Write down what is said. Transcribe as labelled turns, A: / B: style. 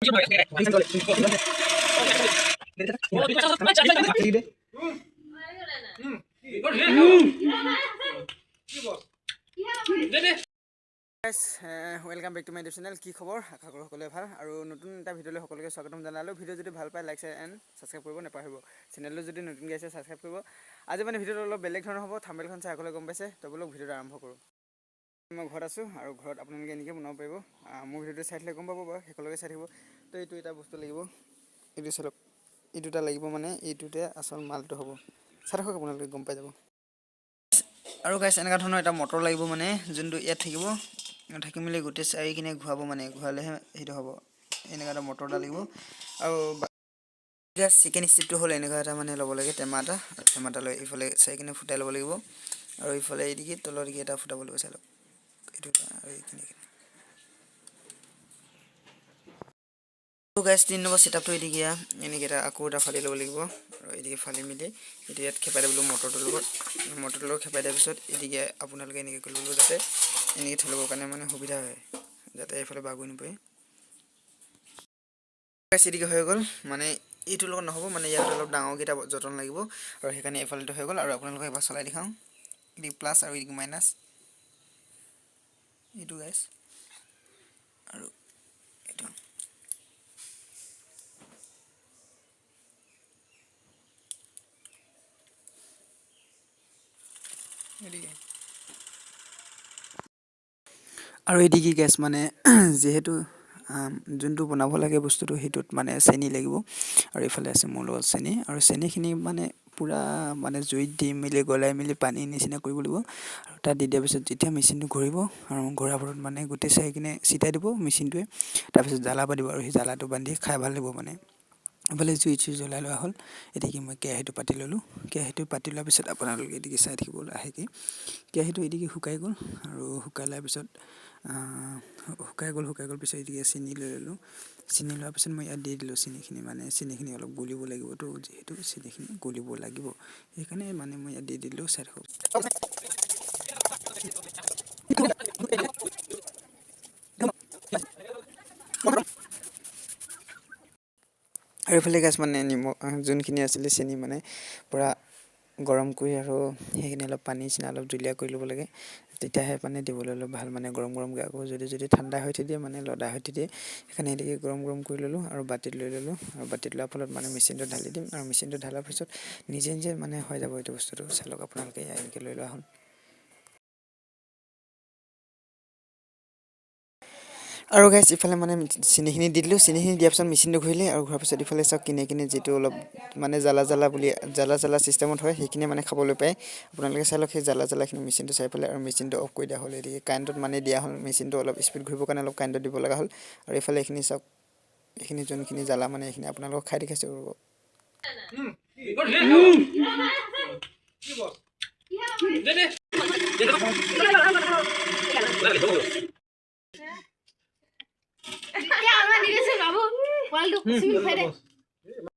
A: Welcome back to my channel. কি খবৰ আশা কৰো সকলোৱে ভাল আৰু নতুন এটা ভিডিঅ'লৈ সকলোকে স্বাগতম জনালো ভিডিঅ' যদি ভাল পায় লাইক এণ্ড সাবস্ক্ৰাইব কৰিব নাপাহৰিব চেনেলটো যদি নতুন গাইছে সাবস্ক্ৰাইব কৰিব আজি মানে ভিডিঅ'টো অলপ বেলেগ ধৰণৰ হ'ব থাম্বনেলখন চাই সকলোৱে গম পাইছে তো বলক ভিডিঅ'টো আৰম্ভ কৰোঁ মই ঘৰত আছোঁ আৰু ঘৰত আপোনালোকে এনেকৈ বনাব পাৰিব মোৰ ভিডিঅ'টো চাই থাকিলে গম পাব বাৰু সকলোকে চাই থাকিব তো এইটো এটা বস্তু লাগিব এইটো চাওক এই দুটা লাগিব মানে এইটোতে আচল মালটো হ'ব চাই থাকক আপোনালোকে গম পাই যাব আৰু গাইছ এনেকুৱা ধৰণৰ এটা মটৰ লাগিব মানে যোনটো ইয়াত থাকিব থাকি মেলি গোটেই চাৰিখিনি ঘূৰাব মানে ঘূৰালেহে সেইটো হ'ব এনেকুৱা এটা মটৰ এটা লাগিব আৰু জাষ্ট চিকেন ষ্টিপটো হ'ল এনেকুৱা এটা মানে ল'ব লাগে টেমা এটা লৈ ইফালে চাৰিখিনি ফুটাই ল'ব লাগিব আৰু ইফালে এইদিকে তলৰ দিকে এটা ফুটাব লাগিব চাই লওক এইটো আৰু এইখিনি গাইছ 3 নম্বৰ সেটআপটো এদিকে এনেকৈ এটা আকৌ এটা ফালি ল'ব লাগিব আৰু এদিকে ফালি মেলি এটি ইয়াত খেপাই দিব মটৰটোৰ লগত খেপাই দিয়াৰ পিছত এদিকে আপোনালোকে এনেকৈ কৰিব লাগিব যাতে এনেকৈ ঠেলিবৰ কাৰণে মানে সুবিধা হয় যাতে এইফালে বাগৰি নপৰে গাইছ এদিকে হৈ গ'ল মানে এইটোৰ লগত নহ'ব মানে ইয়াত অলপ ডাঙৰকেইটা যতন লাগিব আৰু সেইকাৰণে এইফালেটো হৈ গ'ল আৰু আপোনালোকে এবাৰ চলাই দেখাওঁ এদিকে প্লাছ আৰু এদিকে মাইনাছ এইটো গাইছ আৰু এইটো আৰু এদিকে গেছ মানে যেহেতু যোনটো বনাব লাগে বস্তুটো সেইটোত মানে চেনি লাগিব আৰু ইফালে আছে মোৰ লগত চেনি আৰু চেনিখিনি মানে পুৰা মানে জুইত দি মেলি গলাই মেলি পানী নিচিনা কৰিব লাগিব আৰু তাত দি দিয়াৰ পিছত যেতিয়া মেচিনটো ঘূৰিব আৰু ঘূৰাৰ ফলত মানে গোটেই চাইকিনে চিটাই দিব মেচিনটোৱে তাৰপিছত জ্বালা পাতিব আৰু সেই জ্বালাটো বান্ধি খাই ভাল লাগিব মানে এফালে জুই জ্বলাই লোৱা হ'ল এদিকে মই কেৰাহীটো পাতি ল'লোঁ কেৰাহীটো পাতি লোৱাৰ পিছত আপোনালোকে এদিকে চাই থাকিব লাহেকৈ কেৰাহীটো এদিকে শুকাই গ'ল আৰু শুকাই লোৱাৰ পিছত শুকাই গ'ল পিছত এদিকে চেনি লৈ ল'লোঁ চেনি লোৱাৰ পিছত মই ইয়াত দি দিলোঁ চেনিখিনি মানে চেনিখিনি অলপ গলিব লাগিবতো যিহেতু চেনিখিনি গলিব লাগিব সেইকাৰণে মানে মই ইয়াত দি দিলোঁ চাই থাকক আৰু এইফালে গাছ মানে নিমখ যোনখিনি আছিলে চেনি মানে পূৰা গৰম কৰি আৰু সেইখিনি অলপ পানী নিচিনা অলপ জুলীয়া কৰি ল'ব লাগে তেতিয়াহে মানে দিবলৈ অলপ ভাল মানে গৰমকৈ আকৌ যদি ঠাণ্ডা হৈ থৈ দিয়ে মানে লদা হৈ থৈ দিয়ে সেইকাৰণে এদিকে গৰম কৰি ল'লোঁ আৰু বাতিত লৈ ল'লোঁ আৰু বাতিত লোৱাৰ ফলত মানে মেচিনটো ঢালি দিম আৰু মেচিনটো ঢালাৰ পিছত নিজে মানে হৈ যাব এইটো বস্তুটো চাই লওক আপোনালোকে এনেকৈ লৈ লোৱা হ'ল আৰু গাইছ ইফালে মানে চেনিখিনি দি দিলোঁ চেনিখিনি দিয়াৰ পিছত মেচিনটো ঘূৰিলে আৰু ঘূৰাৰ পিছত ইফালে চাওক কিনে যিটো অলপ মানে জ্বালা চিষ্টেমত হয় সেইখিনি মানে খাবলৈ পায় আপোনালোকে চাই লওক সেই জ্বালাখিনি মেচিনটো চাই পেলাই আৰু মেচিনটো অফ কৰি দিয়া হ'ল এদিকে কাৰেণ্টত মানে দিয়া হ'ল মেচিনটো অলপ স্পীড ঘূৰিবৰ কাৰণে অলপ কাৰেণ্টত দিব লগা হ'ল আৰু এইফালে এইখিনি চাওক এইখিনি যোনখিনি জ্বালা মানে এইখিনি আপোনালোকক খাই দেখাইছোঁ